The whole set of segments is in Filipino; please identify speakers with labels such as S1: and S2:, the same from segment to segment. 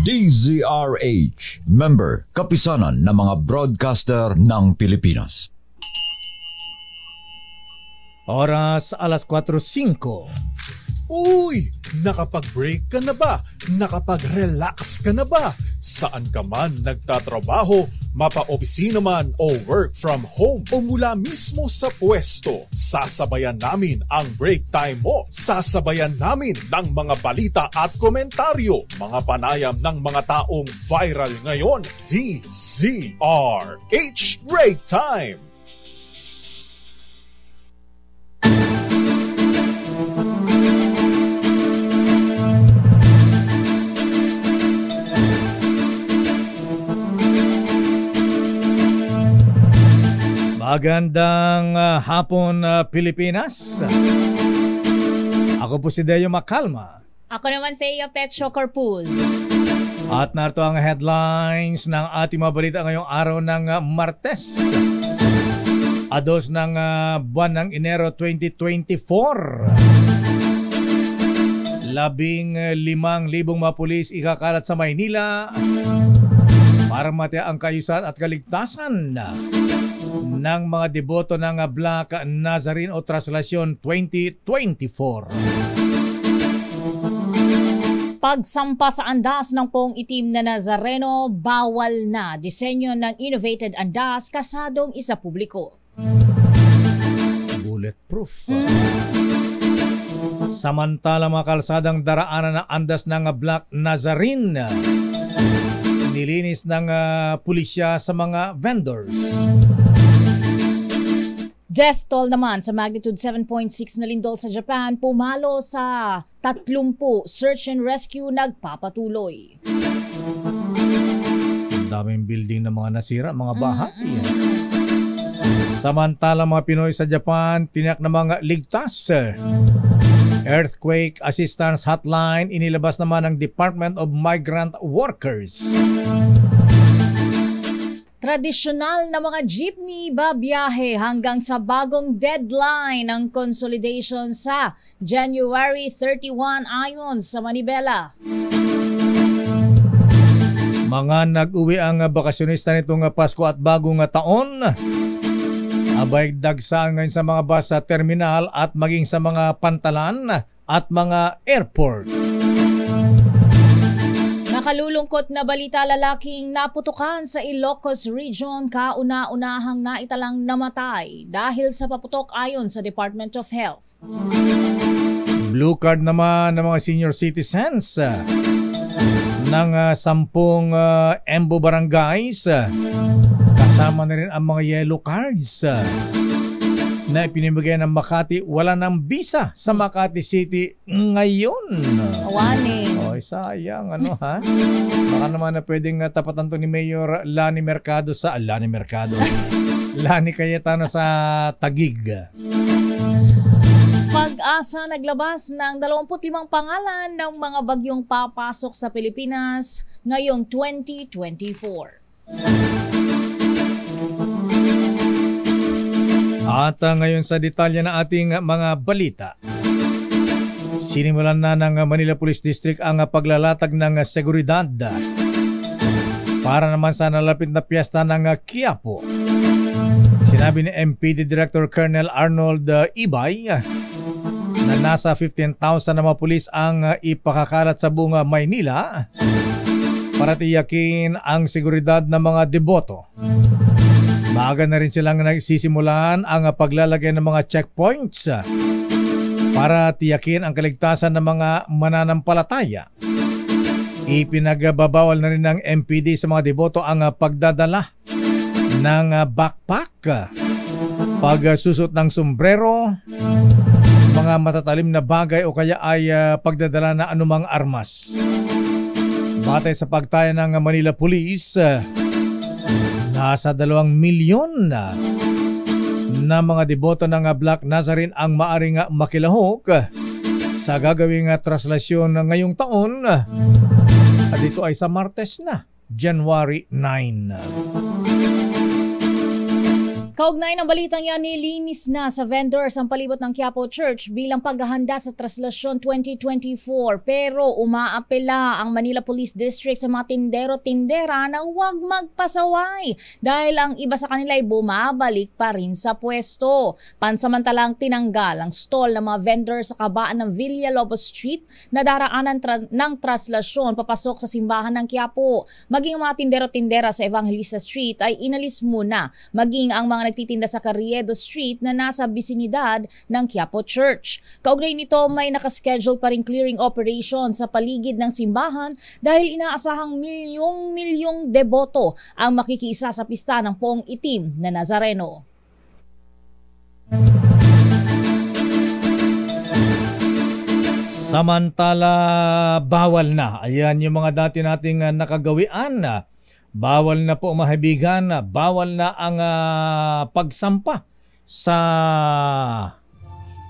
S1: DZRH, member, kapisanan ng mga broadcaster ng Pilipinas.
S2: Oras alas 4:05.
S3: Uy! Nakapag-break ka na ba? Nakapag-relax ka na ba? Saan ka man nagtatrabaho, mapa-opisina man o work from home o mula mismo sa pwesto, sasabayan namin ang break time mo. Sasabayan namin ng mga balita at komentaryo, mga panayam ng mga taong viral ngayon. DZRH Break Time!
S2: Magandang hapon, Pilipinas. Ako po si Deo Macalma.
S4: Ako naman, Thea Petro Corpuz.
S2: At narito ang headlines ng ating mga balita ngayong araw ng Martes. Ados ng buwan ng Enero 2024. 15,000 mga pulis ikakalat sa Maynila para matiyak ang kaayusan at kaligtasan ng mga deboto ng Black Nazarene o Translasyon 2024.
S4: Pagsampa sa andas ng poong itim na Nazareno, bawal na. Disenyo ng innovated andas, kasadong isa publiko.
S2: Bulletproof. Samantala mga kalsadang daraanan ng andas ng Black Nazarene, nilinis ng pulisya sa mga vendors.
S4: Death toll naman sa magnitude 7.6 na lindol sa Japan, pumalo sa 30. Search and rescue nagpapatuloy.
S2: Daming building na mga nasira, mga bahay. Samantala mga Pinoy sa Japan, tinak na mga ligtas. Earthquake Assistance Hotline inilabas naman ng Department of Migrant Workers.
S4: Tradisyonal na mga jeepney babiyahe hanggang sa bagong deadline ng consolidation sa January 31 ayon sa Manibela.
S2: Mga nag-uwi ang bakasyonista nitong Pasko at bagong taon. Abay dagsaan ngayon sa mga bus sa terminal at maging sa mga pantalan at mga airport.
S4: Nakalulungkot na balita, lalaking naputukan sa Ilocos Region kauna-unahang naitalang namatay dahil sa paputok ayon sa Department of Health.
S2: Blue card naman ng mga senior citizens ng 10 Embo barangays. Kasama na rin ang mga yellow cards na ipinibigay ng Makati. Wala ng visa sa Makati City ngayon.
S4: Awanin.
S2: Oy, sayang ha? Baka naman na pwedeng tapatan to ni Mayor Lani Mercado sa Lani Cayetano sa Taguig.
S4: Pag-asa naglabas ng 25 pangalan ng mga bagyong papasok sa Pilipinas ngayong 2024.
S2: At ngayon sa detalye ng ating mga balita. Sinimulan na ng Manila Police District ang paglalatag ng seguridad para naman sa nalapit na piyesta ng Quiapo. Sinabi ni MPD Director Colonel Arnold Ibay na nasa 15,000 na mga pulis ang ipakakalat sa buong Maynila para tiyakin ang seguridad ng mga deboto. Maaga na rin silang nagsisimulan ang paglalagay ng mga checkpoints para tiyakin ang kaligtasan ng mga mananampalataya. Ipinagbabawal na rin ng MPD sa mga deboto ang pagdadala ng backpack, pagsusot ng sombrero, mga matatalim na bagay o kaya ay pagdadala na anumang armas. Batay sa pagtaya ng Manila Police, nasa 2 milyon na mga deboto ng Black Nazarene ang maaring makilahok sa gagawing translasyon ngayong taon. At ito ay sa Martes na, January 9.
S4: Kaugnay ng balitang yan, nilinis na sa vendors ang palibot ng Quiapo Church bilang paghahanda sa Traslasyon 2024. Pero umaapela ang Manila Police District sa mga tindero-tindera na huwag magpasaway dahil ang iba sa kanila ay bumabalik pa rin sa pwesto. Pansamantalang tinanggal ang stall ng mga vendors sa kabaan ng Villalobos Street na daraanan ng Traslasyon papasok sa simbahan ng Quiapo. Maging ang mga tindero-tindera sa Evangelista Street ay inalis muna, maging ang mga nagtitinda sa Carriedo Street na nasa bisinidad ng Quiapo Church. Kaugnay nito, may nakaschedule pa ring clearing operation sa paligid ng simbahan dahil inaasahang milyong-milyong deboto ang makikiisa sa pista ng Poong Itim na Nazareno.
S2: Samantala, bawal na. Ayan yung mga dati nating nakagawian. Bawal na po, mga kaibigan, bawal na ang pagsampa sa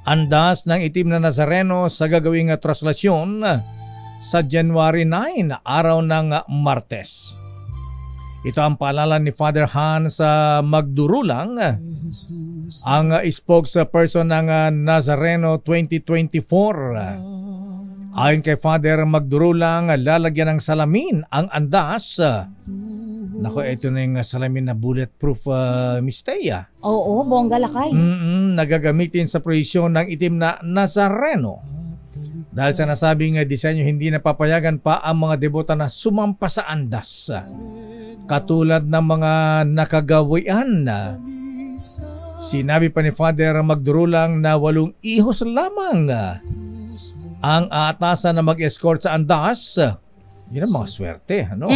S2: andas ng Itim na Nazareno sa gagawing traslasyon sa January 9, araw ng Martes. Ito ang paalala ni Father Hans Magdurulang, ang spokesperson ng Nazareno 2024. Ayon kay Father Magdurulang, lalagyan ng salamin ang andas. Nako, ito na yung salamin na bulletproof, Miss Thea.
S4: Oo, bongga lakay.
S2: Nagagamitin sa proyesyon ng Itim na Nazareno. Dahil sa nasabing disenyo, hindi napapayagan pa ang mga debota na sumampa sa andas. Katulad ng mga nakagawian. Sinabi pa ni Father Magdurulang na 8 ihos lamang ang aatasan na mag-escort sa andas. Yun ang mga swerte, ano?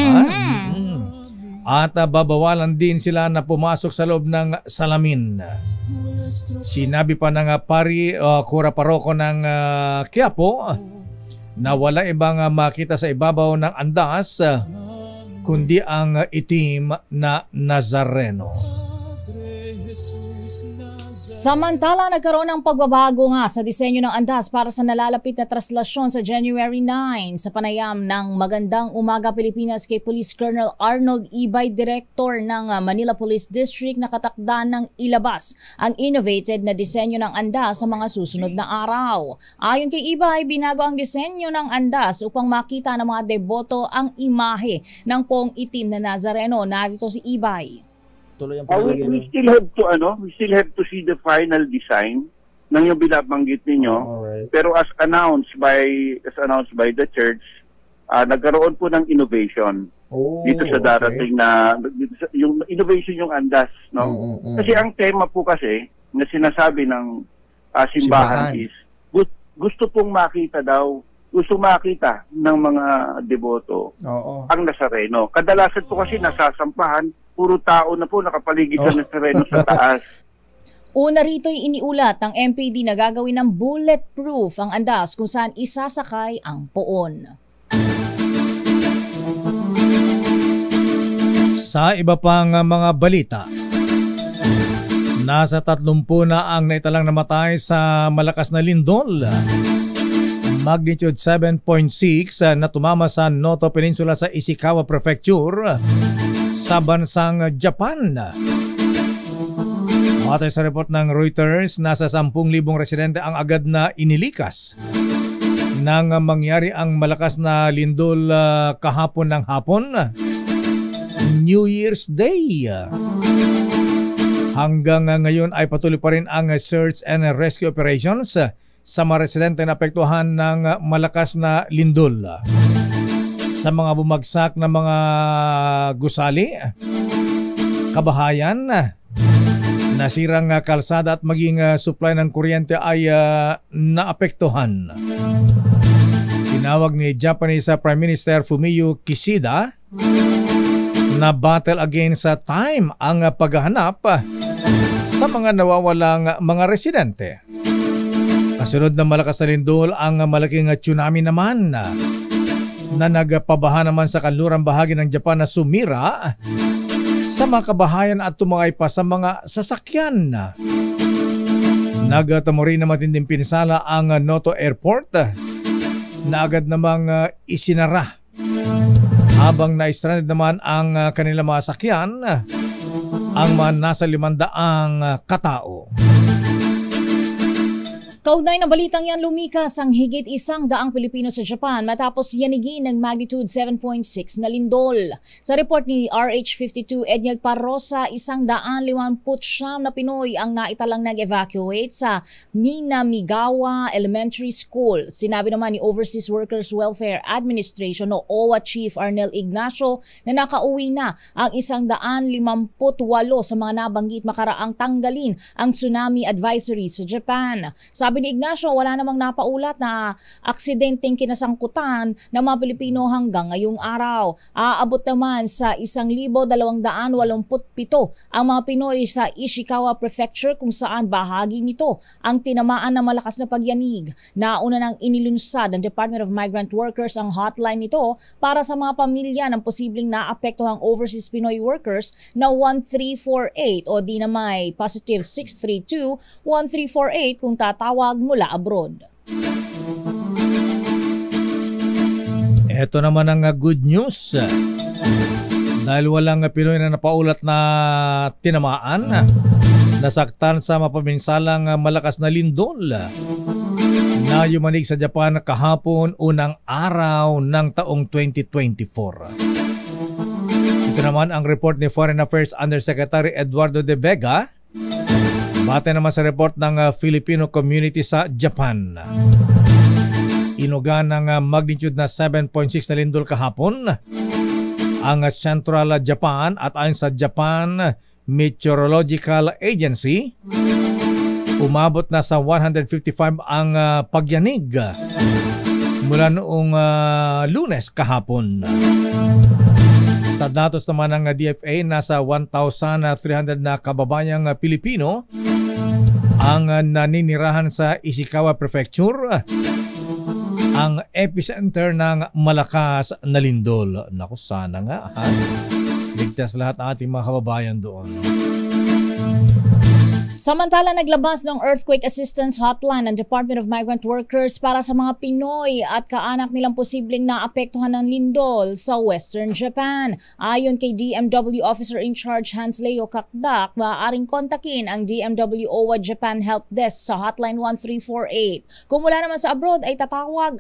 S2: At babawalan din sila na pumasok sa loob ng salamin. Sinabi pa ng Kura Paroko ng Quiapo na wala ibang makita sa ibabaw ng andas kundi ang Itim na Nazareno.
S4: Samantala, nagkaroon ng pagbabago nga sa disenyo ng andas para sa nalalapit na traslasyon sa January 9 sa panayam ng Magandang Umaga Pilipinas kay Police Colonel Arnold Ibay, Director ng Manila Police District, na katakda ng ilabas ang innovated na disenyo ng andas sa mga susunod na araw. Ayon kay Ibay, binago ang disenyo ng andas upang makita ng mga deboto ang imahe ng Poong Itim na Nazareno. Narito si Ibay.
S5: We still have to see the final design ng yung binabanggit ninyo.
S6: Alright.
S5: Pero as announced by the church, nagkaroon po ng innovation dito sa darating na yung innovation yung andas, no? Kasi ang tema po kasi na sinasabi ng simbahan is gusto makita ng mga deboto ang Nazareno. Kadalasan po kasi nasasampahan, puro tao na po nakapaligid sa Nazareno sa taas.
S4: Una rito'y iniulat ng MPD na gagawin ng bulletproof ang andas kung saan isasakay ang poon.
S2: Sa iba pang mga balita, nasa 30 na ang naitalang namatay sa malakas na lindol. Magnitude 7.6 na tumama sa Noto Peninsula sa Ishikawa Prefecture sa bansang Japan. Batay sa report ng Reuters, nasa 10,000 residente ang agad na inilikas nang mangyari ang malakas na lindol kahapon ng hapon, New Year's Day. Hanggang ngayon ay patuloy pa rin ang search and rescue operations sa mga residente na apektuhan ng malakas na lindol. Sa mga bumagsak na mga gusali, kabahayan, nasirang kalsada at maging supply ng kuryente ay naapektuhan. Tinawag ni Japanese Prime Minister Fumio Kishida na battle against time ang paghahanap sa mga nawawalang mga residente. Kasunod ng malakas na lindol, ang malaking tsunami naman na nagpabaha naman sa kanlurang bahagi ng Japan na sumira sa mga kabahayan at tumangay pa sa mga sasakyan. Nagtamo rin na matinding pinsala ang Noto Airport na agad namang isinara habang na-stranded naman ang kanilang mga sakyan ang mga nasa 500 katao.
S4: Kaugnay ng balitang yan, lumikas ang higit 100 Pilipino sa Japan matapos yanigin ng magnitude 7.6 na lindol. Sa report ni RH52 Edniel Parrosa, 159 na Pinoy ang naitalang nag-evacuate sa Minamigawa Elementary School. Sinabi naman ni Overseas Workers Welfare Administration o OWA Chief Arnel Ignacio na nakauwi na ang 158 sa mga nabanggit makaraang tanggalin ang tsunami advisory sa Japan. Sabi ni Ignacio, wala namang napaulat na aksidenteng kinasangkutan ng mga Pilipino hanggang ngayong araw. Aabot naman sa 1,287 ang mga Pinoy sa Ishikawa Prefecture kung saan bahagi nito ang tinamaan ng malakas na pagyanig. Nauna nang inilunsad ng Department of Migrant Workers ang hotline nito para sa mga pamilya ng posibleng naapektuhang overseas Pinoy workers na 1348 o di na may positive 632-1348 kung tatawag mula abroad.
S2: Ito naman ang good news. Dahil walang Pinoy na napaulat na tinamaan, nasaktan sa mapabinsalang malakas na lindol na yumanig sa Japan kahapon unang araw ng taong 2024. Ito naman ang report ni Foreign Affairs Undersecretary Eduardo De Vega. Batay naman sa report ng Filipino community sa Japan. Inuga ng magnitude na 7.6 na lindol kahapon ang Central Japan at ayon sa Japan Meteorological Agency, umabot na sa 155 ang pagyanig mula noong Lunes kahapon. Sa datos naman ng DFA, nasa 1,300 na kababayang Pilipino ang naninirahan sa Ishikawa Prefecture, ang epicenter ng malakas na lindol. Naku, sana nga ligtas lahat ang ating mga kababayan doon.
S4: Samantala, naglabas ng Earthquake Assistance Hotline ng Department of Migrant Workers para sa mga Pinoy at kaanak nilang posibleng naapektuhan ng lindol sa Western Japan. Ayon kay DMW Officer in Charge Hans Leo Kakdak, maaaring kontakin ang DMW OWA Japan Help Desk sa Hotline 1348. Kung mula naman sa abroad ay tatawag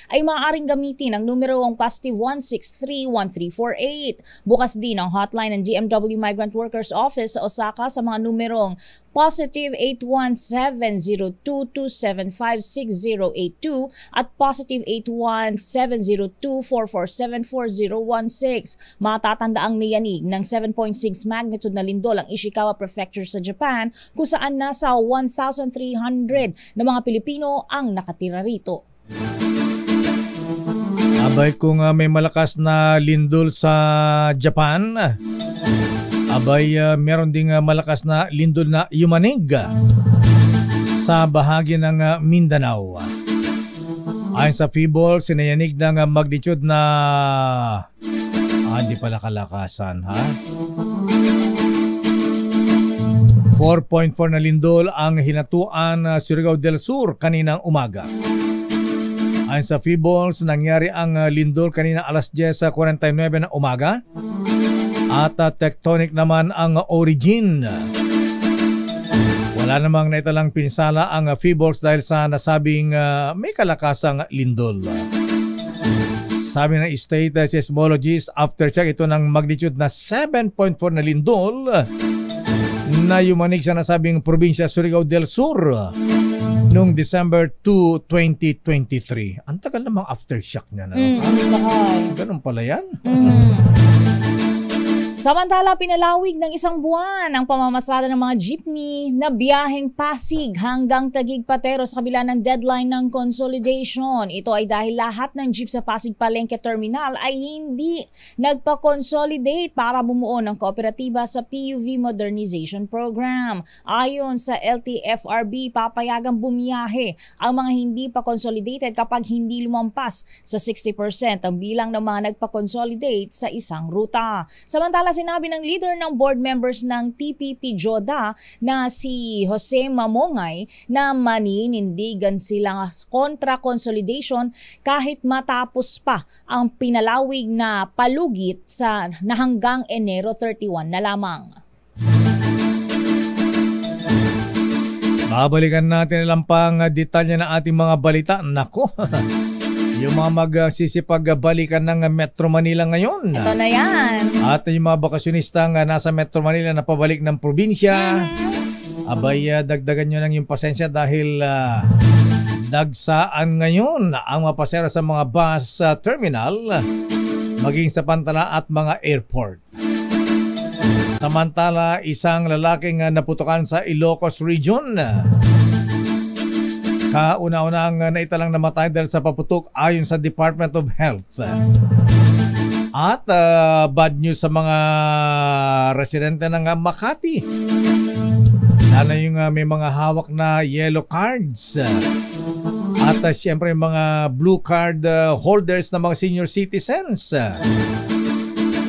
S4: ay maaaring gamitin ang numerong positive 163-1348. Bukas din ang hotline ng DMW Migrant Workers Office sa Osaka sa mga numerong positive 81702275682 at positive 8170244744016. Matatandaang niyanig ng 7.6 magnitude na lindol ang Ishikawa Prefecture sa Japan kung saan nasa 1,300 na mga Pilipino ang nakatira rito.
S2: Abay, kung may malakas na lindol sa Japan, abay, meron ding malakas na lindol na yumanig sa bahagi ng Mindanao. Ayon sa FIBOL, sinayanig ng magnitude na hindi pala kalakasan, 4.4 na lindol ang hinatuan Surigao del Sur kaninang umaga. Ayon sa FIBOL, nangyari ang lindol kanina alas 10:49 ng umaga. At tectonic naman ang origin. Wala namang naitalang pinsala ang FIBOLs dahil sa nasabing may kalakasang lindol. Sabi ng state seismologist, after check ito ng magnitude na 7.4 na lindol na yumanig sa nasabing probinsya Surigao del Sur noong December 2, 2023. Ang tagal namang aftershock niya na. Ganun pala yan.
S4: Samantala, pinalawig ng 1 buwan ang pamamasada ng mga jeepney na biyaheng Pasig hanggang Taguig Patero sa kabila ng deadline ng consolidation. Ito ay dahil lahat ng jeep sa Pasig Palengke Terminal ay hindi nagpa-consolidate para bumuo ng kooperatiba sa PUV Modernization Program. Ayon sa LTFRB, papayagang bumiyahe ang mga hindi pa consolidated kapag hindi lumampas sa 60% ang bilang ng mga nagpa-consolidate sa isang ruta. Samantala, sinabi ng leader ng board members ng TPP JODA na si Jose Mamongay na maninindigan sila kontra consolidation kahit matapos pa ang pinalawig na palugit na hanggang Enero 31 na lamang.
S2: Babalikan natin ilang pang detalye ng ating mga balita. Nako, yung mga magsisipagbalikan ng Metro Manila ngayon.
S4: Ito na yan.
S2: At yung mga bakasyonistang nasa Metro Manila na pabalik ng probinsya, abay dagdagan nyo lang yung pasensya dahil dagsaan ngayon ang mapasero sa mga bus terminal, maging sa pantala at mga airport. Samantala, isang lalaking naputukan sa Ilocos Region. Kauna-unang naitalang namatay dahil sa paputok ayon sa Department of Health. At bad news sa mga residente ng Makati. Sana yung may mga hawak na yellow cards. At siyempre mga blue card holders na mga senior citizens.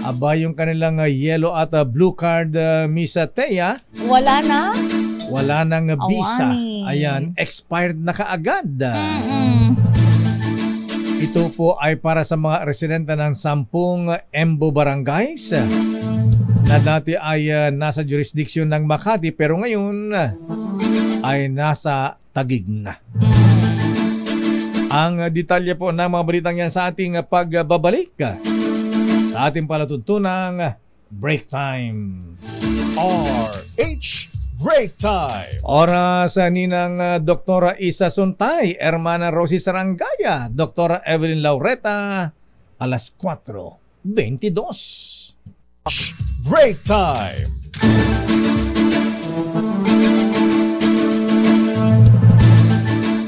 S2: Aba yung kanilang yellow at blue card, Miss Thea.
S4: Wala na?
S2: Wala nang visa.
S4: Awani.
S2: Ayan, expired na kaagad. Ito po ay para sa mga residente ng 10 Embo Barangays na dati ay nasa jurisdiction ng Makati pero ngayon ay nasa Taguig na. Ang detalye po ng mga balitang yan sa ating pagbabalik sa ating palatuntunang Break Time.
S3: RH Break Time.
S2: Oras Ninang Doktora Isa Suntay, Hermana Rosie Sarangaya, Doktora Evelyn Laureta, alas 4:22.
S3: Break Time.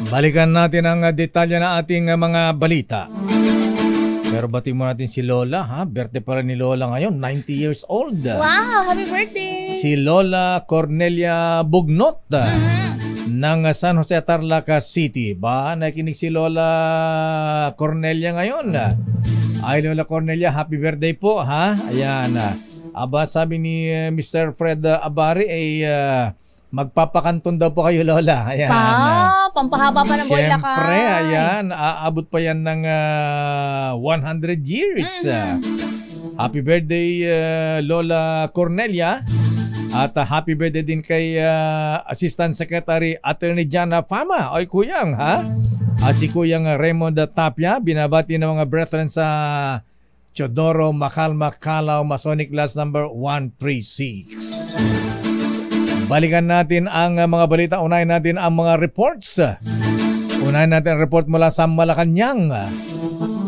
S2: Balikan natin ang detalye na ating mga balita. Pero bati mo natin si Lola, ha? Birthday pala ni Lola ngayon, 90 years old.
S4: Wow, happy birthday!
S2: Si Lola Cornelia Bugnot ng San Jose, Tarlac City. Ba, nakikinig si Lola Cornelia ngayon. Ay, Lola Cornelia, happy birthday po, ha? Ayan. Aba, sabi ni Mr. Fred Abari, ay magpapakanton daw po kayo, Lola. Ayan.
S4: Pampahaba pa ng boy lakay.
S2: Siyempre, ayan. Aabot pa yan ng 100 years. Happy birthday, Lola Cornelia. At happy birthday din kay Assistant Secretary Attorney Jana Fama. Oy, Kuyang, ha? At si Kuyang Raymond Tapia, binabati ng mga brethren sa Chodoro, Macalma, Calao, Masonic Class number 136. Balikan natin ang mga balita. Unahin natin ang mga reports. Unahin natin ang report mula sa Malacanang.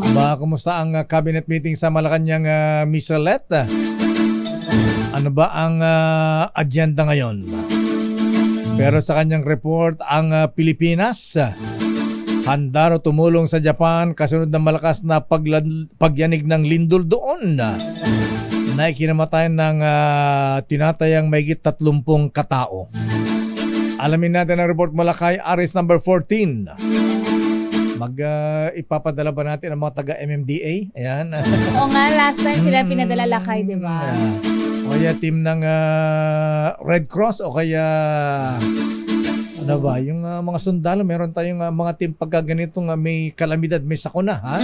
S2: Aba, kumusta ang cabinet meeting sa Malacanang, Miss Alette? Ano ba ang agenda ngayon? Pero sa kanyang report, ang Pilipinas handa raw tumulong sa Japan kasunod ng malakas na pagyanig ng lindol doon na ikinamatayan ng tinatayang mahigit 30 katao. Alamin natin ang report mula kay Aris number 14. Ipapadala ba natin ang mga taga-MMDA? Ayan.
S4: Oo nga, last time sila pinadala lakay, di ba?
S2: O kaya team ng Red Cross o kaya ano ba, yung mga sundalo, meron tayong mga team pagka ganitong may kalamidad, may sakuna, ha?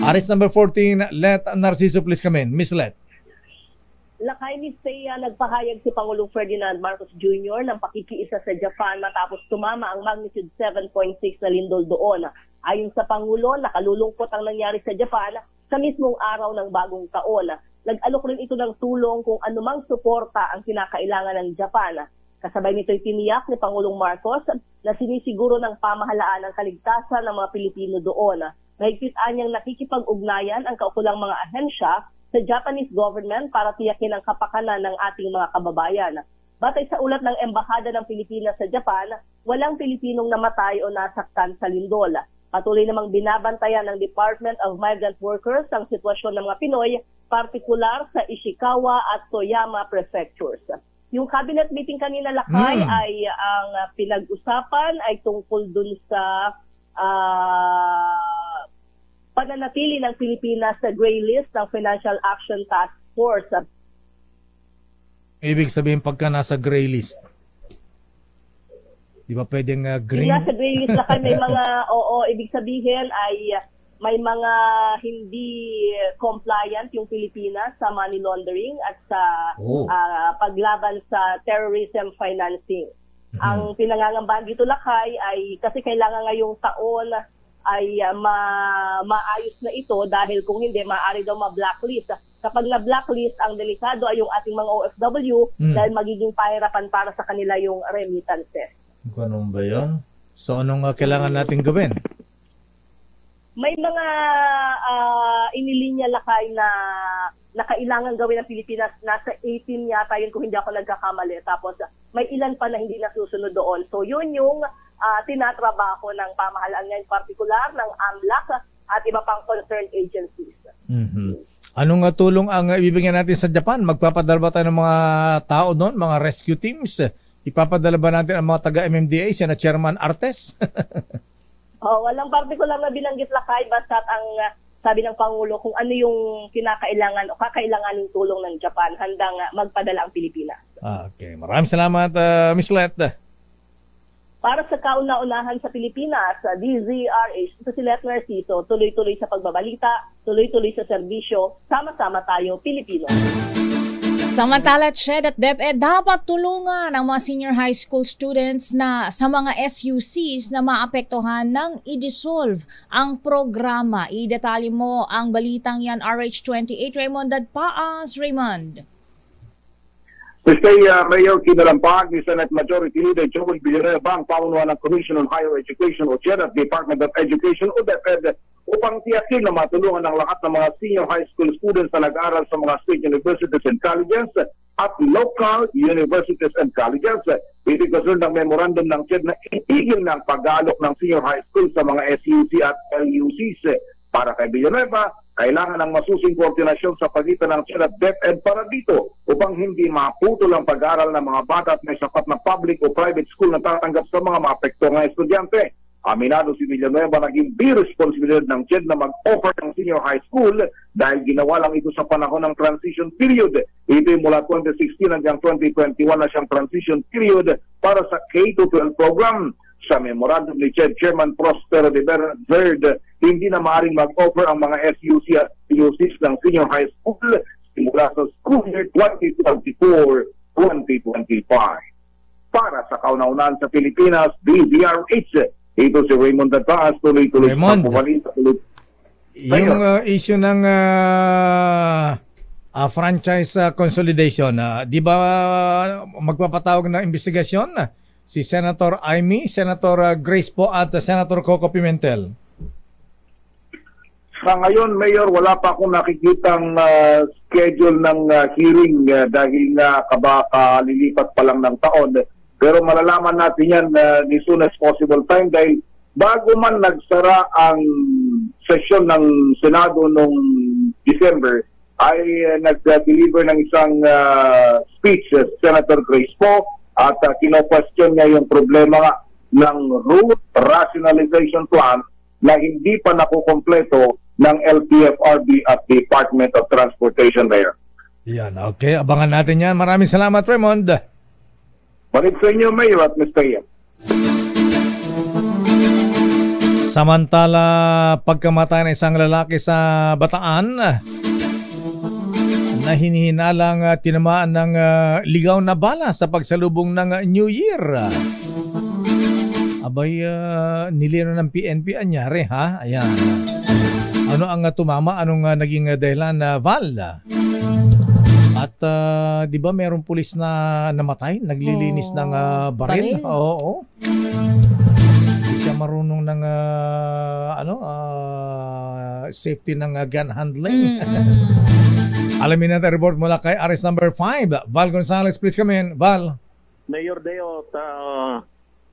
S2: Aris number 14, Let Narciso please come in. Miss Let.
S6: Lakay ni Thea, nagpahayag si Pangulong Ferdinand Marcos Jr. ng pakikiisa sa Japan matapos tumama ang magnitude 7.6 na lindol doon. Ayon sa Pangulo, nakalulungkot ang nangyari sa Japan sa mismong araw ng bagong taon. Nag-alok rin ito ng tulong kung anumang suporta ang kinakailangan ng Japan. Kasabay nito'y tiniyak ni Pangulong Marcos na sinisiguro ng pamahalaan ang kaligtasan ng mga Pilipino doon. Mahigpit anyang nakikipag-ugnayan ang kaukulang mga ahensya sa Japanese government para tiyakin ang kapakanan ng ating mga kababayan. Batay sa ulat ng Embahada ng Pilipinas sa Japan, walang Pilipinong namatay o nasaktan sa lindol. Patuloy namang binabantayan ng Department of Migrant Workers ang sitwasyon ng mga Pinoy, partikular sa Ishikawa at Toyama prefectures. Yung cabinet meeting kanina, Lakay, ay ang pinag-usapan ay tungkol dun sa pananatili ng Pilipinas sa gray list ng Financial Action Task Force.
S2: Ibig sabihin pagka nasa gray list, di ba pwedeng green?
S6: Nasa gray list Lakay, may mga, ibig sabihin ay may mga hindi compliant yung Pilipinas sa money laundering at sa paglaban sa terrorism financing. Ang pinangangambahan dito, Lakay, ay kasi kailangan ngayong taon ay maayos na ito dahil kung hindi, maaari daw ma-blacklist. Kapag na-blacklist, ang delikado ay yung ating mga OFW dahil magiging pahirapan para sa kanila yung remittances.
S2: Ganun ba yun? So anong kailangan natin gawin?
S6: May mga inilinya, Lakay, na kailangan gawin ng Pilipinas. Nasa 18 yata yun kung hindi ako nagkakamali. Tapos may ilan pa na hindi nasusunod doon. So yun yung tinatrabaho ng pamahalaan ngayon, partikular ng AMLAC at iba pang concerned agencies.
S2: Anong tulong ang ibibigyan natin sa Japan? Magpapadala ba tayo ng mga tao doon, mga rescue teams? Ipapadala ba natin ang mga taga-MMDA, siya na Chairman Artes?
S6: Walang partikular na binanggit, Lakay, basta ang sabi ng Pangulo kung ano yung kinakailangan o kakailanganing tulong ng Japan, handang magpadala ang Pilipinas.
S2: Okay, maraming salamat, Ms. Let.
S6: Para sa kauna-unahan sa Pilipinas, DZRH, ito si Let Narciso, tuloy-tuloy sa pagbabalita, tuloy-tuloy sa serbisyo, sama-sama tayo, Pilipino.
S4: Samantala, Ched at DepEd dapat tulungan ang mga senior high school students na sa mga SUCs na maapektuhan ng i-dissolve ang programa. Idetali mo ang balitang yan, RH28, Raymond Dadpaas. Raymond.
S7: Tuesday, Mayor kinalampag ni Senate Majority Leader Joel Villanueva ang pamunuan ng Commission on Higher Education o CHED at Department of Education o DepEd upang tiyakin na matulungan ng lahat ng mga senior high school students na nag-aaral sa mga state universities and colleges at local universities and colleges. Ibig kasunod ng memorandum ng CHED na itigil ng pag-aalok ng senior high school sa mga SUC at LUCs. Para kay Villanueva, kailangan ng masusing koordinasyon sa pagitan ng CHED at DepEd para dito upang hindi maputol ang pag-aaral ng mga bata at may sapat na public o private school na tatanggap sa mga maapektuang ng estudyante. Aminado si Villanueva naging responsibilidad ng CHED na mag-offer ng senior high school dahil ginawa lang ito sa panahon ng transition period. Ito mula 2016 hanggang 2021 na siyang transition period para sa K-12 program. Sa memorandum ni CHED Chairman Prospero de Verde, hindi na maaaring mag-offer ang mga SUC at PUCs ng senior high school simula sa school year 2024-2025. Para sa kauna-unahan sa Pilipinas, DZRH, ito si Raymond Dadpaas, tuloy-tuloy sa pumalita.
S2: Yung issue ng franchise consolidation, di ba magpapatawag ng investigasyon si Senator Amy, Senator Grace po at Senator Coco Pimentel?
S7: Sa ngayon, Mayor, wala pa akong nakikitang schedule ng hearing dahil nga kalilipat pa lang ng taon. Pero malalaman natin yan ni soon as possible time dahil bago man nagsara ang session ng Senado noong December ay nag-deliver ng isang speech Senator Grace Poe at kino-question niya yung problema ng route rationalization plan na hindi pa nakukompleto ng LTFRB at Department of Transportation there.
S2: Yan, okay. Abangan natin yan. Maraming salamat, Raymond.
S7: Balik sa inyo, Mayor at Mr. Ian.
S2: Samantala, pagkamatay ng isang lalaki sa Bataan na hinihinalang tinamaan ng ligaw na bala sa pagsalubong ng New Year. Abay, nilino ng PNP anyari, ha? Ayan. Ano ang tumama? Anong naging dahilan na Val? At di ba mayroong pulis na namatay? Naglilinis ng baril? Oo. Hindi siya marunong ng safety ng gun handling. Alamin natin report mula kay arrest number 5. Val Gonzales, please come in. Val.
S8: Mayor Deo,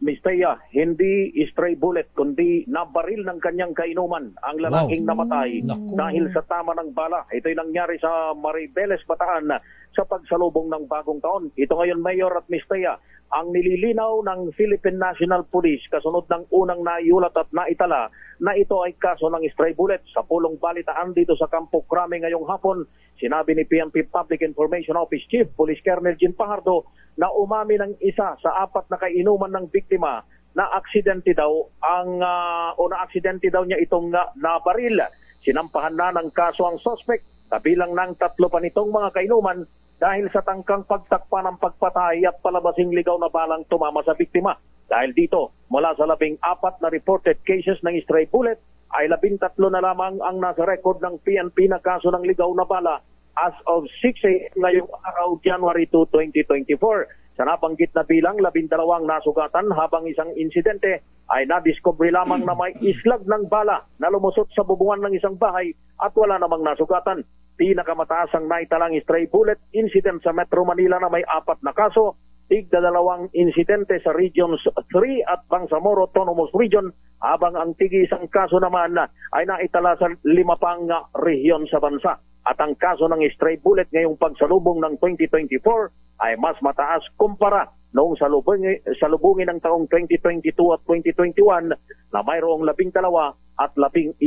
S8: Mistaya, hindi stray bullet kundi nabaril ng kanyang kainuman ang lalaking namatay dahil sa tama ng bala. Ito'y nangyari sa Maribeles, Bataan sa pagsalubong ng bagong taon. Ito ngayon, Mayor at Mistaya, ang nililinaw ng Philippine National Police kasunod ng unang naiulat at naitala na ito ay kaso ng stray bullet. Sa pulong balitaan dito sa Campo Crame ngayong hapon, sinabi ni PNP Public Information Office Chief Police Colonel Jim Pajardo na umami ng isa sa 4 na kainuman ng biktima na aksidente daw niya itong nabaril. Sinampahan na ng kaso ang suspect kabilang ng 3 pa nitong mga kainuman dahil sa tangkang pagtakpa ng pagpatay at palabasing ligaw na balang tumama sa biktima. Dahil dito, mula sa 14 na reported cases ng stray bullet, ay 13 na lamang ang nasa record ng PNP na kaso ng ligaw na bala as of 6 a.m. ngayong araw, January 2, 2024. Sa nabanggit na bilang, 12 nasugatan habang isang insidente ay nadiscovery lamang na may islag ng bala na lumusot sa bubungan ng isang bahay at wala namang nasugatan. Pinakamataas ang naitalang stray bullet incident sa Metro Manila na may 4 na kaso, tig-2 insidente sa Regions 3 at Bangsamoro Autonomous Region, habang ang tig-isang kaso naman ay naitala sa 5 pang rehiyon sa bansa. At ang kaso ng stray bullet ngayong pagsalubong ng 2024 ay mas mataas kumpara noong salubungin ng taong 2022 at 2021 na mayroong 12 at 11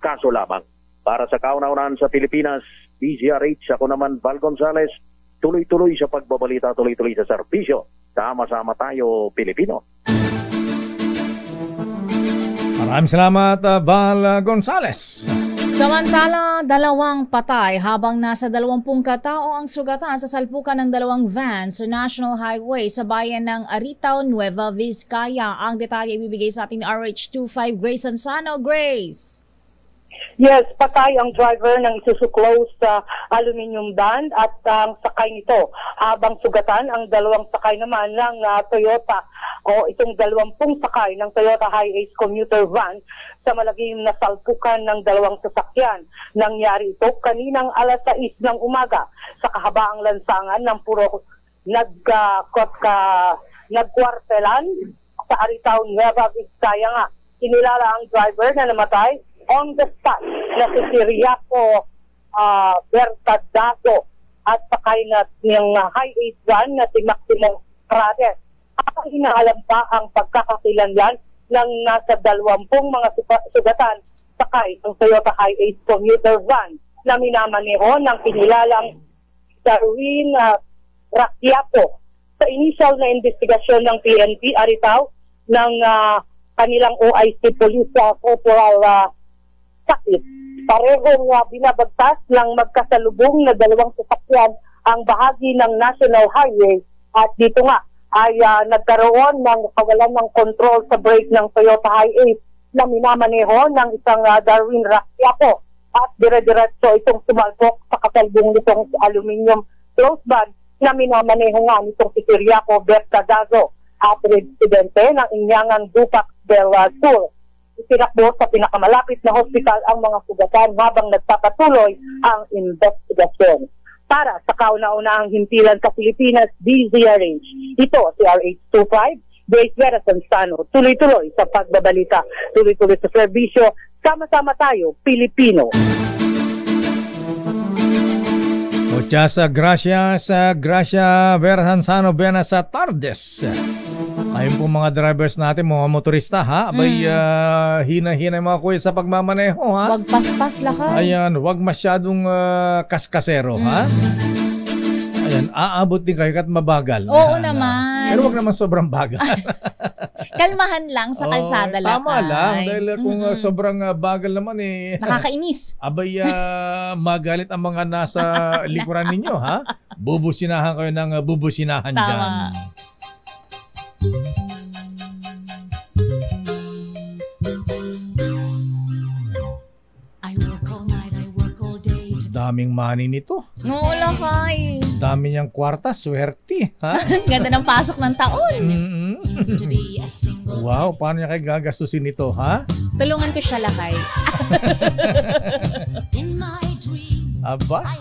S8: kaso lamang. Para sa kauna-unahan sa Pilipinas, DZRH, ako naman Val Gonzales, tuloy-tuloy sa pagbabalita, tuloy-tuloy sa serbisyo. Sama-sama tayo, Pilipino.
S2: Maraming salamat, Val Gonzales.
S4: Samantala, 2 patay habang nasa 20 katao ang sugatan sa salpukan ng 2 van sa National Highway sa bayan ng Aritao, Nueva Vizcaya. Ang detalye ibibigay sa ating RH25 Grace Ansano. Grace.
S9: Yes, patay ang driver ng Isuzu Close aluminum van at ang sakay nito. Habang sugatan ang 2 sakay naman ng Toyota o itong 20 sakay ng Toyota Hi-Ace commuter van sa malagim na salpukan ng 2 sasakyan. Nangyari ito kaninang alas 6 ng umaga sa kahabaang lansangan ng puro nagkwartelan sa Aritao, Nueva Vizcaya nga. Kinilala ang driver na namatay on the spot na si Siriaco Bertadazo at sakay na ng Hi-Ace van na si Maximo Prades. Ang inaalam pa ang pagkakakilanlan ng nasa 20 mga sugatan sakay ng Toyota Hi-Ace commuter van na minamaneho ng kinilalang Darwin Raquiapo. Sa initial na investigasyon ng PNP Aritao ng kanilang OIC Police Corporal Sakit, parehong binabagtas ng magkasalubong na 2 sasakyan ang bahagi ng National Highway at dito nga ay nagkaroon ng kawalan ng control sa brake ng Toyota Hi-Ace na minamaneho ng isang Darwin Raquiapo at dire-diretso itong sumalpok sa kasalubong nitong aluminium close van na minamaneho nga nitong si Siriaco Bertadazo at residente ng Inyangan Dupac del Sur. Itinakbo sa pinakamalapit na hospital ang mga sugatan habang nagpapatuloy ang investigasyon. Para sa kauna-unahang himpilan sa Pilipinas, DZRH. Ito si RH25, Grace Vera Sansano. Tuloy-tuloy sa pagbabalita, tuloy-tuloy sa serbisyo. Sama-sama tayo, Pilipino.
S2: Muchas gracias, Gracia Vera Sansano. Buenas tardes. Ayun po mga drivers natin, mga motorista ha. Abay, hina-hina mga kuya sa pagmamaneho ha.
S4: Wag paspas lakad.
S2: Ayan, wag masyadong kaskasero ha. Ayan, aabot din kayo kahit mabagal.
S4: Oo naman.
S2: Pero wag naman sobrang bagal.
S4: Kalmahan lang sa kalsada lakad.
S2: Tama lang, dahil kung sobrang bagal naman
S4: nakakainis.
S2: Abay, magalit ang mga nasa likuran ninyo ha. Bubusinahan kayo ng bubusinahan dyan. Daming money nito.
S4: Oo, lakay.
S2: Dami niyang kwarta, swerte. Ha?
S4: Ganda ng pasok ng taon.
S2: Wow, paano niya kayo gagastusin ito, ha?
S4: Tulungan ko siya, lakay.
S2: Aba?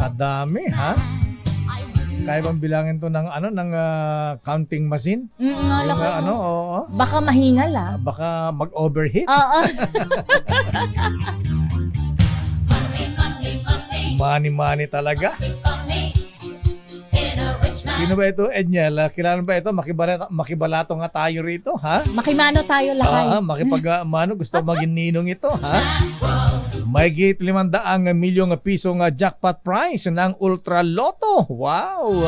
S2: Kadami, ha? Kaya bang bilangin to ng counting machine?
S4: Baka mahingal
S2: Baka mag-overheat.
S4: Oo.
S2: Money talaga. Sino ba ito, Edniel? Kilala ba ito? Makibalato nga tayo rito, ha?
S4: Makimano tayo, lakay.
S2: Makipag-mano, gusto maging ninong ito, ha? May gate 500 milyong pisong jackpot prize ng Ultra Lotto. Wow!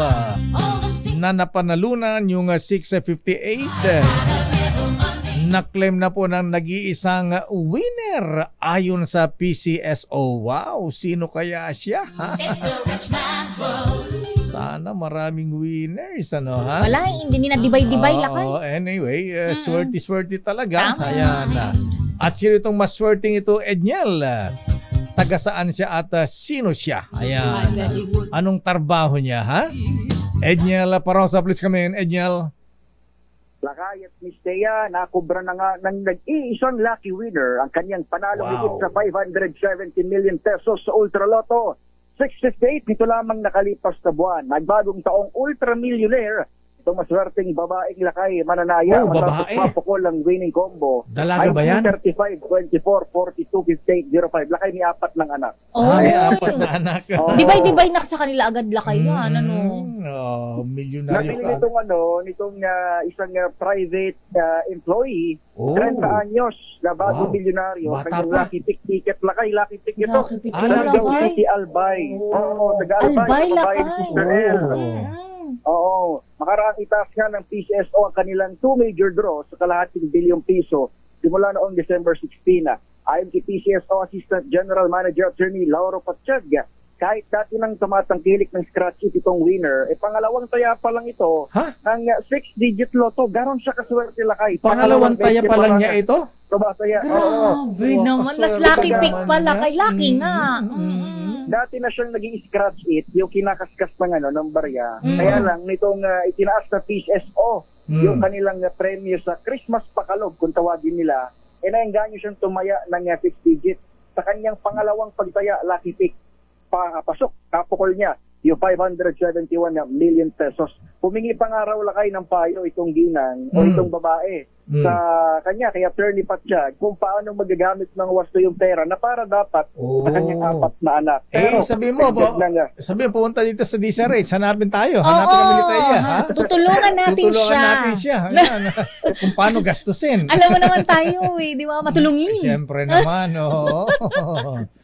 S2: Na napanalunan yung 658 Na-claim na po ng nag-iisang winner ayon sa PCSO. Wow, sino kaya siya? Sana maraming winners, ano ha?
S4: Wala, hindi na dibay-dibay lakay.
S2: Anyway, swerte-swerte talaga.
S4: Tama.
S2: Ayan. At sino itong maswerteng ito, Edniel? Taga saan siya at sino siya? Ayan. Anong trabaho niya, ha? Edniel Parosa, please come in. Edniel.
S8: Lakay at Miss Thea, nakubra na nga ng nag-iisang lucky winner ang kanyang panalo higit sa 570 million pesos sa Ultra Lotto. 658 nito lamang nakalipas na buwan. Nagbagong taong ultra millionaire. Itong maswerteng babaeng lakay mananaya.
S2: Oh, babae.
S8: Mapapukol ang winning combo.
S2: Dalaga ba yan?
S8: 35, 24, 42, 58, 05. Lakay ni 4 ng anak.
S2: Ay, 4 na anak.
S4: Dibay-dibay na sa kanila agad lakay yan. Ano?
S2: Milyonaryo
S8: Nabili nitong isang private employee, 30 anyos na bagong milyonaryo.
S2: Bata
S8: Kanyang
S2: pa.
S8: lucky ticket lakay, lucky ticket ito.
S4: Lucky ticket
S8: Talagang
S4: lakay.
S8: si Albay. Oo, taga-Albay.
S4: Albay
S8: sa babae
S4: lakay.
S8: ni Sister El. Oo. Makaraang itaas nga ng PCSO ang kanilang 2 major draws sa kalahating bilyong piso simula noong December 16. Ayon kay PCSO Assistant General Manager Attorney Lauro Patsyag, kahit dati nang tumatangkilik ng scratch hit itong winner, pangalawang taya pa lang ito ng 6-digit lotto. Ganon siya kaswerte lakay.
S2: Pangalawang taya pa lang niya ito?
S8: Tumataya.
S4: Grabe naman. Mas lucky pick pa lakay. Lucky nga.
S8: Dati na siyang naging scratch it, yung kinakaskas ng barya. Kaya lang, nitong itinaas na PCSO, yung kanilang premyo sa Christmas Pakalog, kung tawagin nila, naengganyo siyang tumaya ng 6 digit. Sa kanyang pangalawang pagtaya, lucky pick, pasok, kapukol niya, yung 571 million pesos. Humingi pa nga raw lakay ng payo itong ginang o itong babae sa kanya, kay Attorney Patsyag, kung paano magagamit ng wasto yung pera na para dapat sa kanyang 4 na anak. Pero,
S2: sabi mo, pumunta dito sa DSRH, hanapin tayo. Hanapin kami ni Thea, ha?
S4: Tutulungan natin siya.
S2: Ayan, kung paano gastusin.
S4: Alam mo naman tayo, di ba? Matulungin.
S2: Siyempre naman,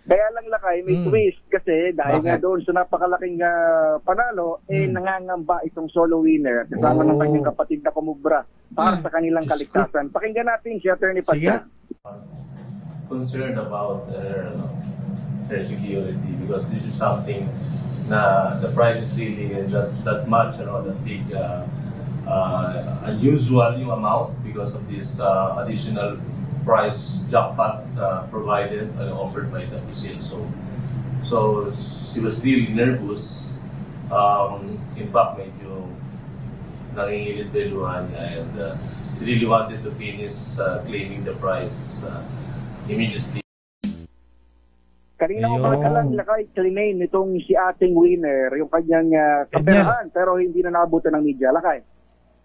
S8: Kaya lang lakay, may twist kasi dahil nga doon sa napakalaking panalo, nangangamba itong solo winner kasama ng kanyang kapatid na kumubra para sa kanilang kaligtasan. Pakinggan natin si Attorney Patsyag.
S10: Concerned about their security because this is something na the price is really that much, that big, unusual yung amount because of this additional price jackpot provided and offered by the PCSO. So she was really nervous. In fact, medyo nangingilit beluhan and she really wanted to finish claiming the prize immediately.
S8: Kanina ko lang lakay claim nitong si ating winner, yung kanyang kaperahan, pero hindi na naabutan ng media lakay.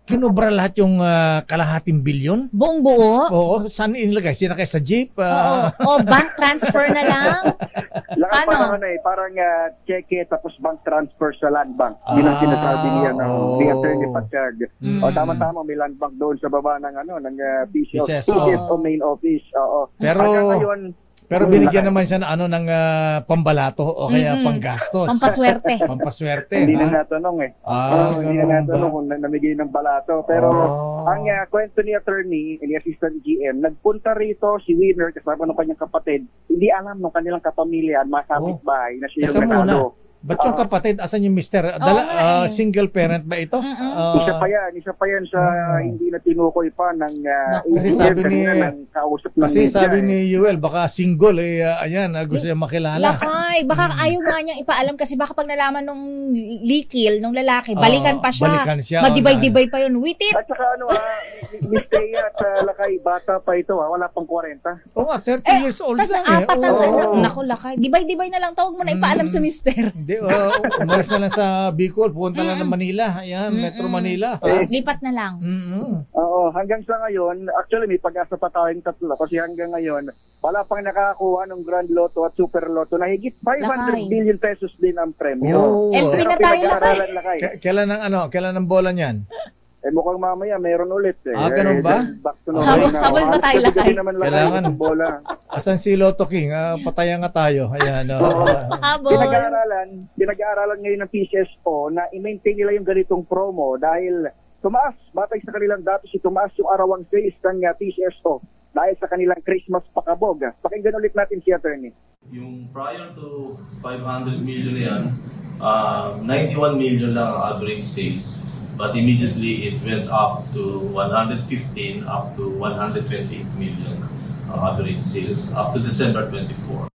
S2: Kinubra lahat yung kalahating bilyon?
S4: Buong buo?
S2: Oo. Saan inilagay? Sinakay sa jeep?
S4: Oo. Bank transfer na lang?
S8: Lakay parang cheque tapos bank transfer sa land bank. Bilang sinasabi niya ni Attorney Patsyag. O tama-tama, may land bank doon sa baba ng PCSO main office. Oo.
S2: Pero binigyan naman siya ng pambalato o kaya panggastos.
S4: Pampaswerte.
S8: Hindi na natanong hindi na natanong kung namigay ng balato. Pero ang kwento ni attorney, ni assistant GM, nagpunta rito si winner kasama ng kanyang kapatid. Hindi alam ng kanilang kapamilya, masapit bahay na siya yung nanalo.
S2: Ba't yung kapatid, asan yung mister? Single parent ba ito?
S8: Isa pa yan sa hindi na tinukoy pa ng
S2: kasi sabi ni Yuel, baka single gusto niya makilala.
S4: Lakay, baka ayaw nga niyang ipaalam kasi baka pag nalaman nung likil, nung lalaki, balikan pa siya. Madibay-dibay pa yun. Witit!
S8: At saka Miss Thea at lakay, bata pa ito, wala pang 40.
S2: Oo nga, 30 years old lang eh.
S4: Tas 4 ang anak. Naku, lakay. Dibay-dibay na lang, tawag mo na ipaalam sa mister.
S2: Hindi, umalis na lang sa Bicol, pupunta lang ng Manila. Ayan, Metro Manila.
S4: Lipat na lang.
S8: Oo, hanggang sa ngayon, actually may pag-asa pa tayong tatlo kasi hanggang ngayon, wala pang nakakakuha ng Grand Lotto at Super Lotto na higit 500 billion pesos din ang premyo.
S4: LP na tayo lakay.
S2: Kailan ang bola niyan?
S8: Mukhang mamaya mayroon ulit
S2: ganun ba?
S4: Habol ba tayo lakay?
S2: Kailangan. Asan si Lotto King? Patayan nga tayo. Ayan.
S4: Habol.
S8: Pinag-aaralan ngayon ng PCSO na i-maintain nila yung ganitong promo dahil
S11: tumaas. Batay sa kanilang datos, tumaas yung arawang sales ng PCSO dahil sa kanilang Christmas pakabog. Pakinggan ulit natin si Attorney.
S10: Yung prior to 500 million na yan, 91 million lang ang average sales. But immediately it went up to 115 up to 128 million average sales up to December 24.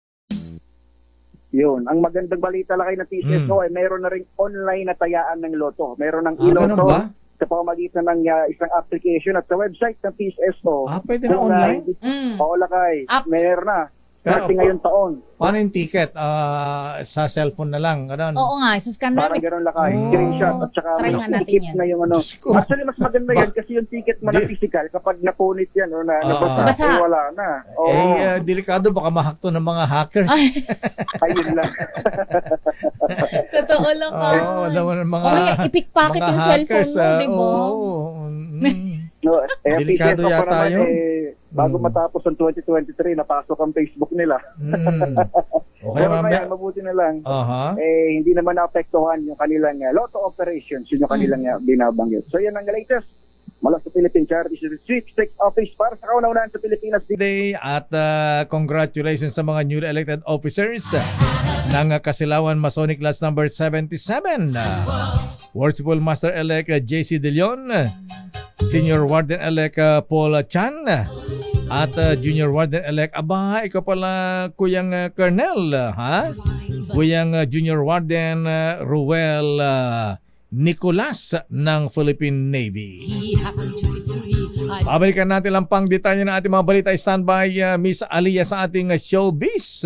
S11: Yun. Ang magandang balita lang kayo ng PCSO ay mayroon na rin online na tayaan ng loto. Mayroon ng iloto sa pamamagitan ng isang application at sa website ng PCSO.
S2: Pwede na online?
S11: Oo, lakay. Mayroon na. Kasi ngayong taon.
S2: Paano yung ticket? Sa cellphone na lang? Ganun.
S4: Oo nga, sa scanner.
S11: Parang gano'n lakay. Screenshot at saka
S4: try nga natin yan.
S11: Na yung ano. Actually, mas maganda yan kasi yung ticket mo na physical kapag napunit yan o nabasa, wala na.
S2: Delikado baka mahak to ng mga hackers.
S11: Ayun lang.
S4: Totoo lang ka. I-pickpocket yung cellphone mo, di ba?
S2: Delikado yata yun.
S11: Bago matapos ang 2023, napasok ang Facebook nila.
S2: Okay, mamaya.
S11: Mabuti na lang. Hindi naman naapektuhan yung kanilang lotto operations, yun yung kanilang binabanggit. So yan ang latest mula sa Philippine Charity Sweepstakes Office para sa kauna-unahan sa Pilipinas.
S2: Today at congratulations sa mga newly elected officers ng Kasilawan Masonic Lodge number 77. Worshipful Master-elect JC De Leon, Senior Warden-elect Paul Chan, at Junior Warden-elect, ikaw pala Kuyang Colonel, ha? Kuyang Junior Warden Ruel Nicolas ng Philippine Navy. Babalikan natin lang pang detalye ng ating mga balita. Standby Miss Aliyah sa ating showbiz.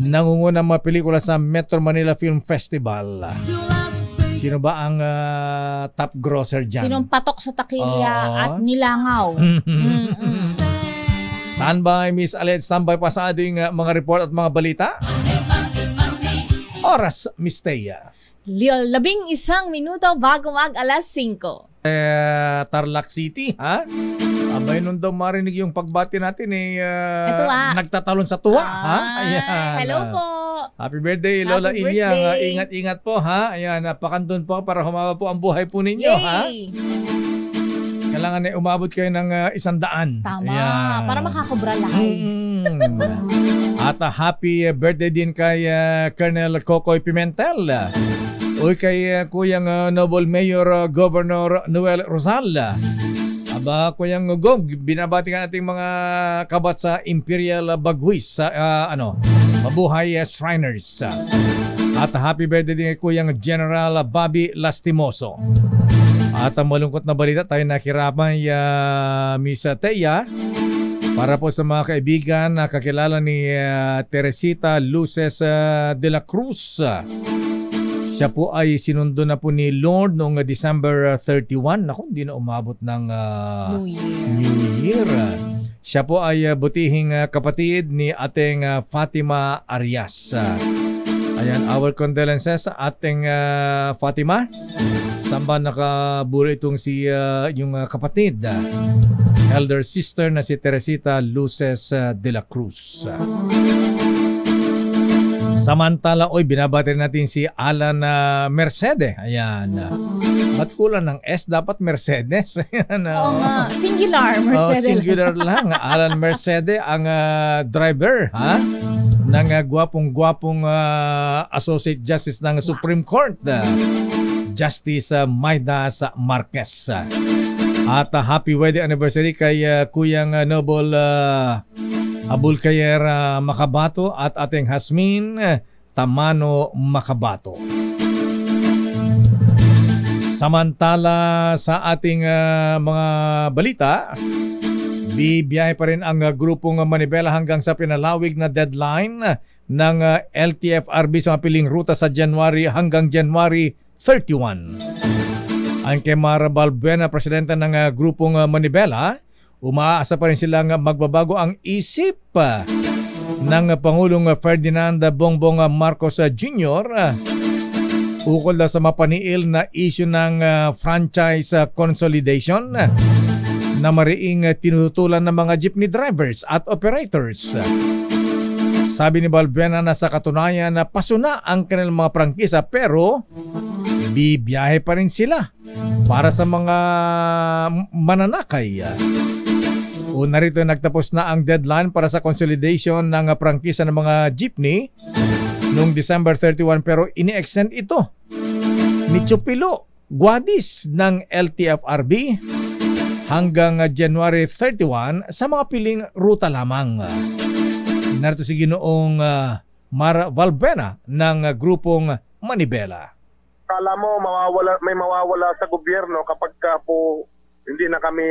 S2: Nangunguna mga pelikula sa Metro Manila Film Festival. Sino ba ang top grosser dyan?
S4: Sinong patok sa takilya at nilangaw?
S2: Standby, Miss Aliyah. Standby pa sa ating mga report at mga balita. Oras, Miss Thea.
S4: 11 minuto bago mag alas 5.
S2: Tarlac City, ha? Abay, nung daw marinig yung pagbati natin, nagtatalon sa tuwa, ha? Ayan.
S4: Hello po.
S2: Happy birthday, Lola Ilyang. Ingat-ingat po, ha? Ayan, napakandun po para humaba po ang buhay po ninyo, ha? Kailangan umabot kayo ng 100.
S4: Tama,
S2: ayan.
S4: para makakobra lahat.
S2: At happy birthday din kay Colonel Cocoy Pimentel. Uy, kay Kuyang Noble Mayor Governor Noel Rosal. Kuyang Gog, binabati ka nating mga kabat sa Imperial Bagwis, Mabuhay Shriners. At happy birthday din kay Kuyang General Bobby Lastimoso. At ang malungkot na balita, tayo nakirapan Miss Thea para po sa mga kaibigan na kakilala ni Teresita Luces de la Cruz. Siya po ay sinundo na po ni Lord noong December 31. Naku, hindi na umabot ng New Year. Siya po ay butihing kapatid ni ating Fatima Arias. Ayan, our condolences sa ating Fatima. Samba nakabulo itong yung kapatid, elder sister na si Teresita Luces de la Cruz. Samantala, binabati natin si Alan Mercedes. Ayan. Ba't kulang ng S? Dapat Mercedes. Ayan.
S4: Oo nga. Singular, Mercedes.
S2: Singular lang. Alan Mercedes, ang driver, ha? Ng gwapong-gwapong Associate Justice ng Supreme Court, Justice Maidas Marquez. At happy wedding anniversary kay Kuyang Noble Abulcayer Makabato at ating Hasmin Tamano Makabato. Samantala sa ating mga balita, bibiyahe pa rin ang grupong Manibela hanggang sa pinalawig na deadline ng LTFRB sa mapiling ruta sa January hanggang January 31. Ang kay Mara Balbuena, presidente ng grupong Manibela, umaasa pa rin silang magbabago ang isip ng Pangulong Ferdinand Bongbong Marcos Jr. ukol sa mapaniil na issue ng franchise consolidation na mariing tinutulan ng mga jeepney drivers at operators. Sabi ni Balbuena na sa katunayan na pasuna ang kanilang mga prangkisa pero bibiyahe pa rin sila para sa mga mananakay. Una rito nagtapos na ang deadline para sa consolidation ng prangkisa ng mga jeepney noong December 31 pero ini-extend ito ni Chupilo Guadis ng LTFRB hanggang January 31 sa mga piling ruta lamang. Narito si Ginoong Mara Valvena ng grupong Manibela.
S12: Kala mo may mawawala sa gobyerno kapag po hindi na kami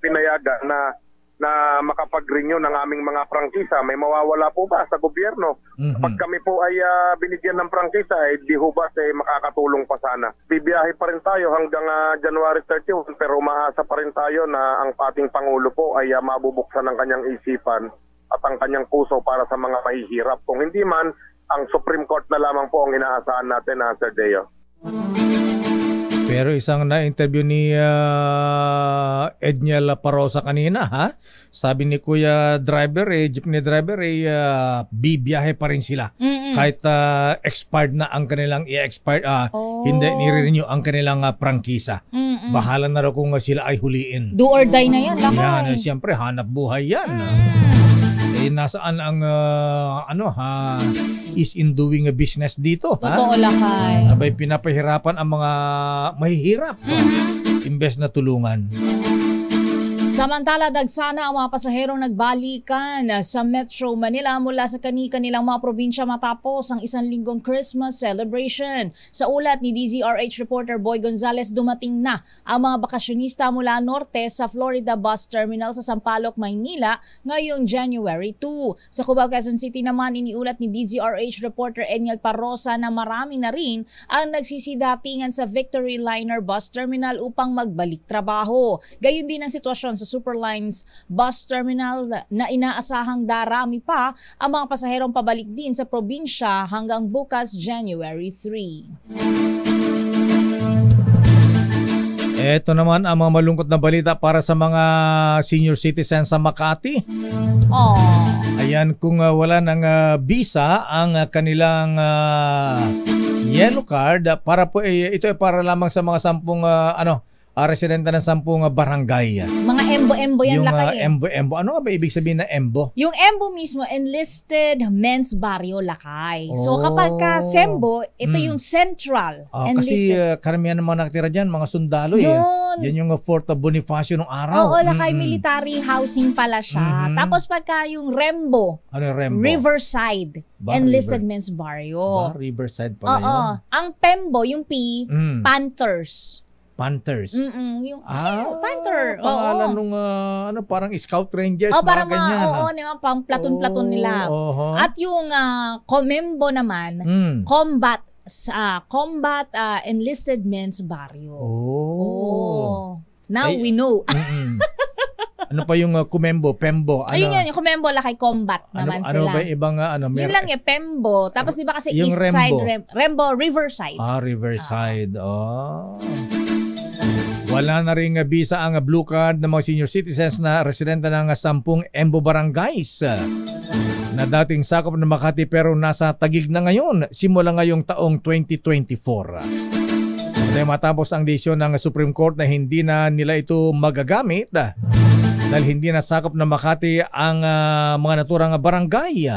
S12: pinayagan na makapag-renew ng aming mga prangkisa. May mawawala po ba sa gobyerno? Kapag kami po ay binigyan ng prangkisa, di ho ba makakatulong pa sana? Bibiyahe pa rin tayo hanggang January 31 pero umaasa pa rin tayo na ang ating Pangulo po ay mabubuksan ng kanyang isipan at ang kanyang puso para sa mga mahihirap. Kung hindi man, ang Supreme Court na lamang po ang inaasahan natin, Sir Deo.
S2: Pero isang na-interview ni Edniel Parosa kanina, sabi ni Kuya Driver, jeepney driver, bibiyahe pa rin sila. Kahit expired na ang kanilang hindi nire-renew ang kanilang prangkisa. Bahala na raw kung sila ay huliin.
S4: Do or die na yan.
S2: Yan, siyempre, hanap buhay yan. Nasaan ang is in doing a business dito?
S4: Totoo lakay.
S2: Abay pinapahirapan ang mga mahihirap. Imbes na tulungan.
S4: Samantala, dagsana ang mga pasaherong nagbalikan sa Metro Manila mula sa kani-kanilang mga probinsya matapos ang isang linggong Christmas celebration. Sa ulat ni DZRH reporter Boy Gonzales, dumating na ang mga bakasyonista mula norte sa Florida Bus Terminal sa Sampaloc, Maynila ngayong January 2. Sa Cubao, Quezon City naman, iniulat ni DZRH reporter Edniel Parosa na marami na rin ang nagsisidatingan sa Victory Liner Bus Terminal upang magbalik trabaho. Gayun din ang sitwasyon sa Superlines Bus Terminal na inaasahang darami pa ang mga pasaherong pabalik din sa probinsya hanggang bukas January 3.
S2: Ito naman ang mga malungkot na balita para sa mga senior citizens sa Makati. Ayan, kung wala ng visa ang kanilang yellow card, para po ito ay para lamang sa mga 10 residente ng 10 barangay.
S4: Mga embo-embo yan lakay.
S2: Yung embo-embo. Ano ba ibig sabihin na embo?
S4: Yung embo mismo, Enlisted Men's Barrio lakay. So kapag ka sembo, ito yung central.
S2: Kasi karamihan ng mga nakatira dyan, mga sundalo. Yan yung Fort Bonifacio nung araw.
S4: Oo, lakay military housing pala siya. Tapos pagka yung Rembo,
S2: ano yung Rembo?
S4: Riverside. Enlisted Men's Barrio.
S2: Riverside pala yun.
S4: Ang Pembo, yung P, Panthers. Yung Panther.
S2: Pangalan nung parang Scout Rangers,
S4: parang
S2: ganyan.
S4: Pang platon-platon nila. At yung Comembo naman, Combat Enlisted Men's Barrio. Now we know.
S2: Ano pa yung Comembo, Pembo?
S4: Ayun yan, yung Comembo lakay combat naman sila.
S2: Ano ba ibang
S4: yun lang Pembo. Tapos di ba kasi
S2: yung
S4: East
S2: Rembo.
S4: Side, Rembo, Riverside.
S2: Riverside. Wala na rin visa ang blue card ng mga senior citizens na residente ng 10 Embo barangays na dating sakop ng Makati pero nasa Taguig na ngayon simula ngayong taong 2024. Matapos ang desisyon ng Supreme Court na hindi na nila ito magagamit dahil hindi na sakop ng Makati ang mga naturang barangay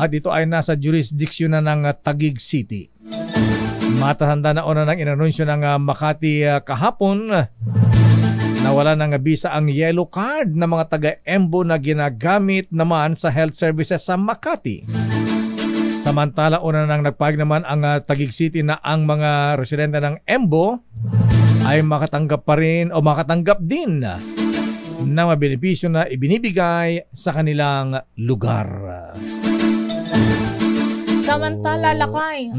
S2: at ito ay nasa jurisdiction na ng Taguig City. Matahanda na una ng inanunsyo ng Makati kahapon na wala ng visa ang yellow card ng mga taga-Embo na ginagamit naman sa health services sa Makati. Samantala, una nang nagpahayag naman ang Taguig City na ang mga residente ng Embo ay makatanggap pa rin o makatanggap din ng mga benepisyo na ibinibigay sa kanilang lugar.
S4: Samantala, lakay,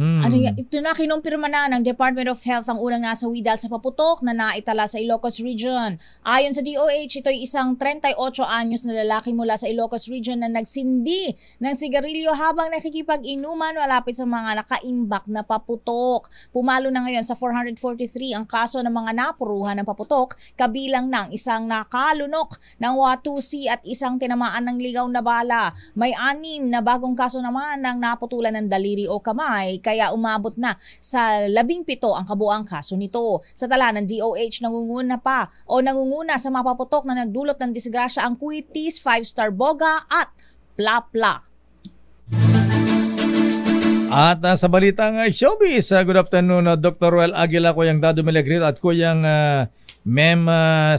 S4: ito na kinumpirma na ng Department of Health ang unang nasawi dahil sa paputok na naitala sa Ilocos Region. Ayon sa DOH, ito ay isang 38 anyos na lalaki mula sa Ilocos Region na nagsindi ng sigarilyo habang nakikipag-inuman malapit sa mga nakaimbak na paputok. Pumalo na ngayon sa 443 ang kaso ng mga napuruhan ng paputok, kabilang ng isang nakalunok ng watusi at isang tinamaan ng ligaw na bala. May 6 na bagong kaso naman ng naputulan ng daliri o kamay kaya umabot na sa 17 ang kabuang kaso nito. Sa tala ng DOH, nangunguna sa mapaputok na nagdulot ng disgrasya ang Kuitis, 5-star Boga at Plapla.
S2: At sa balitang showbiz, good afternoon Dr. Ruel Aguila, Kuyang Dado Milagrit at Kuyang Mem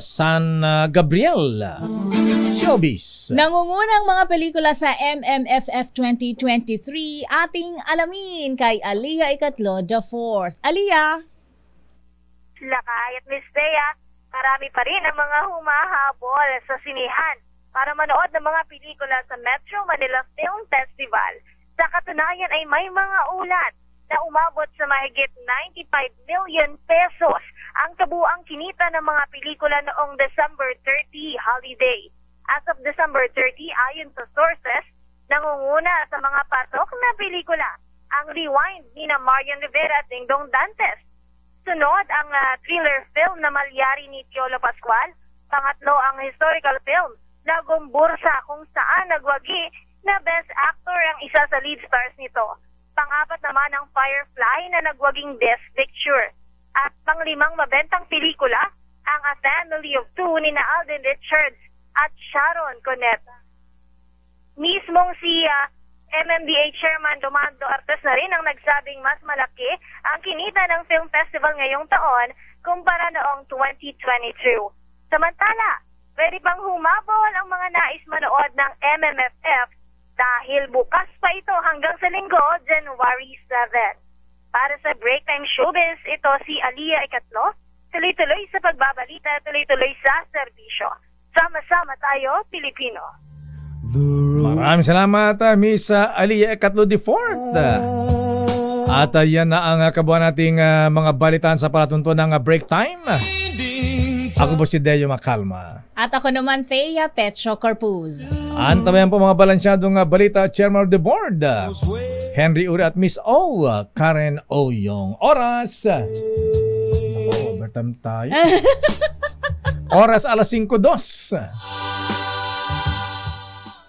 S2: San Gabriel. Showbiz.
S4: Nangungunang mga pelikula sa MMFF 2023, ating alamin kay Aliyah Ikatlo IV. Aliyah.
S13: Lakay at Miss Thea, marami pa rin ang mga humahabol sa sinihan para manood ng mga pelikula sa Metro Manila Film Festival. Sa katunayan ay may mga ulat na umabot sa mahigit 95 million pesos ang kabuang kinita ng mga pelikula noong December 30 holiday. As of December 30, ayon sa sources, nangunguna sa mga pasok na pelikula ang Rewind ni na Marian Rivera at Dingdong Dantes. Sunod ang thriller film na Malyari ni Piolo Pascual. Pangatlo ang historical film na Gumbursa, kung saan nagwagi na Best Actor ang isa sa lead stars nito. Pang-apat naman ang Firefly na nagwaging Best Picture. At pang-limang mabentang pelikula ang A Family of Two ni na Alden Richards at Sharon Cuneta. Mismong si MMDA Chairman Domando Artes na rin ang nagsabing mas malaki ang kinita ng film festival ngayong taon kumpara noong 2022. Samantala, pwede pang humabol ang mga nais manood ng MMFF dahil bukas pa ito hanggang sa linggo, January 7. Para sa Break Time Showbiz, ito si Aliyah Ikatlo. Tuloy-tuloy sa pagbabalita, tuloy-tuloy sa serbisyo. Sama-sama tayo, Pilipino.
S2: Maraming salamat, Miss Aliyah Ikatlo IV. At yan na ang kabuuan nating mga balitaan sa palatuntunan ng Break Time. Ako po si Deo Macalma.
S4: At ako naman, Thea Petro Corpuz.
S2: Antabayan po mga balansyadong balita, Chairman of the Board, Henry Uri at Miss O, Karen Oyong. Oras. Overtime tayo. Oras 5:02.